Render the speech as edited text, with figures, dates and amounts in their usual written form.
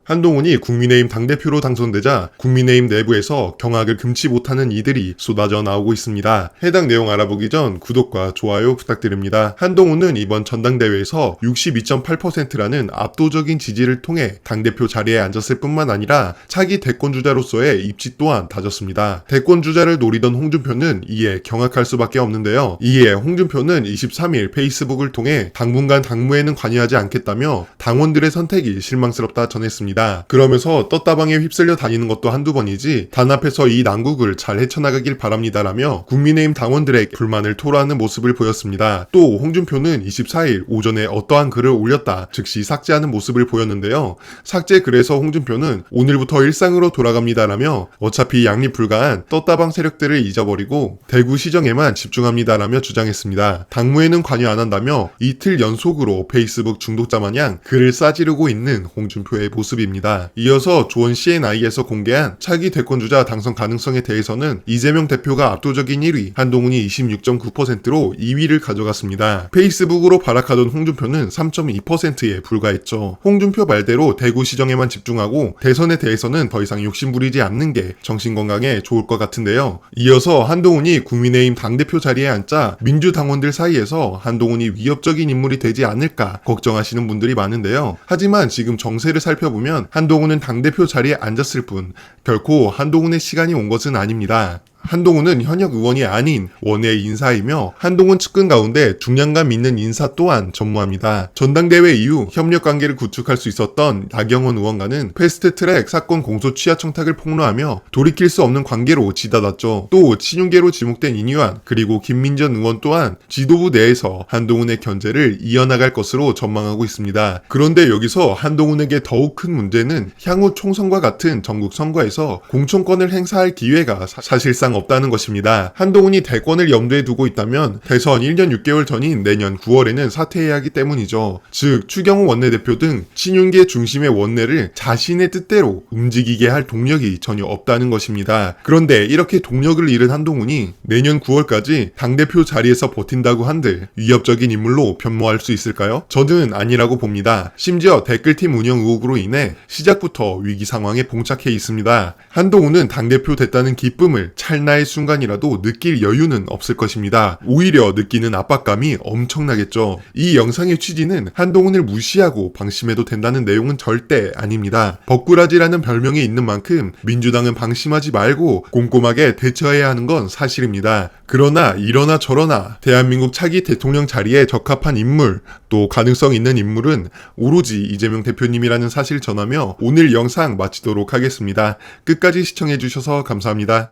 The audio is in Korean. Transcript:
한동훈이 국민의힘 당대표로 당선되자 국민의힘 내부에서 경악을 금치 못하는 이들이 쏟아져 나오고 있습니다. 해당 내용 알아보기 전 구독과 좋아요 부탁드립니다. 한동훈은 이번 전당대회에서 62.8%라는 압도적인 지지를 통해 당대표 자리에 앉았을 뿐만 아니라 차기 대권주자로서의 입지 또한 다졌습니다. 대권주자를 노리던 홍준표는 이에 경악할 수밖에 없는데요. 이에 홍준표는 23일 페이스북을 통해 당분간 당무에는 관여하지 않겠다며 당원들의 선택이 실망스럽다 전했습니다. 그러면서 떴다방에 휩쓸려 다니는 것도 한두 번이지 단합해서 이 난국을 잘 헤쳐나가길 바랍니다라며 국민의힘 당원들에게 불만을 토로하는 모습을 보였습니다. 또 홍준표는 24일 오전에 어떠한 글을 올렸다 즉시 삭제하는 모습을 보였는데요. 삭제 글에서 홍준표는 오늘부터 일상으로 돌아갑니다라며 어차피 양립 불가한 떴다방 세력들을 잊어버리고 대구시정에만 집중합니다라며 주장했습니다. 당무에는 관여 안 한다며 이틀 연속으로 페이스북 중독자 마냥 글을 싸지르고 있는 홍준표의 모습입니다. 이어서 조원 CNI에서 공개한 차기 대권주자 당선 가능성에 대해서는 이재명 대표가 압도적인 1위, 한동훈이 26.9%로 2위를 가져갔습니다. 페이스북으로 발악하던 홍준표는 3.2%에 불과했죠. 홍준표 말대로 대구시정에만 집중하고 대선에 대해서는 더 이상 욕심부리지 않는 게 정신건강에 좋을 것 같은데요. 이어서 한동훈이 국민의힘 당대표 자리에 앉자 민주당원들 사이에서 한동훈이 위협적인 인물이 되지 않을까 걱정하시는 분들이 많은데요. 하지만 지금 정세를 살펴보면 한동훈은 당대표 자리에 앉았을 뿐 결코 한동훈의 시간이 온 것은 아닙니다. 한동훈은 현역 의원이 아닌 원외 인사이며 한동훈 측근 가운데 중량감 있는 인사 또한 전무합니다. 전당대회 이후 협력관계를 구축할 수 있었던 나경원 의원과는 패스트트랙 사건 공소 취하 청탁을 폭로하며 돌이킬 수 없는 관계로 치닫았죠. 또 친윤계로 지목된 인유한 그리고 김민전 의원 또한 지도부 내에서 한동훈의 견제를 이어나갈 것으로 전망하고 있습니다. 그런데 여기서 한동훈에게 더욱 큰 문제는 향후 총선과 같은 전국 선거에서 공천권을 행사할 기회가 사실상 없다는 것입니다. 한동훈이 대권을 염두에 두고 있다면 대선 1년 6개월 전인 내년 9월에는 사퇴해야 하기 때문이죠. 즉 추경호 원내대표 등 친윤계 중심의 원내를 자신의 뜻대로 움직이게 할 동력이 전혀 없다는 것입니다. 그런데 이렇게 동력을 잃은 한동훈이 내년 9월까지 당대표 자리에서 버틴다고 한들 위협적인 인물로 변모할 수 있을까요? 저는 아니라고 봅니다. 심지어 댓글팀 운영 의혹으로 인해 시작부터 위기 상황에 봉착해 있습니다. 한동훈은 당대표 됐다는 기쁨을 찰나의 순간이라도 느낄 여유는 없을 것입니다. 오히려 느끼는 압박감이 엄청나겠죠. 이 영상의 취지는 한동훈을 무시하고 방심해도 된다는 내용은 절대 아닙니다. 벅구라지라는 별명이 있는 만큼 민주당은 방심하지 말고 꼼꼼하게 대처해야 하는 건 사실입니다. 그러나 이러나 저러나 대한민국 차기 대통령 자리에 적합한 인물, 또 가능성 있는 인물은 오로지 이재명 대표님이라는 사실 전하며 오늘 영상 마치도록 하겠습니다. 끝까지 시청해주셔서 감사합니다.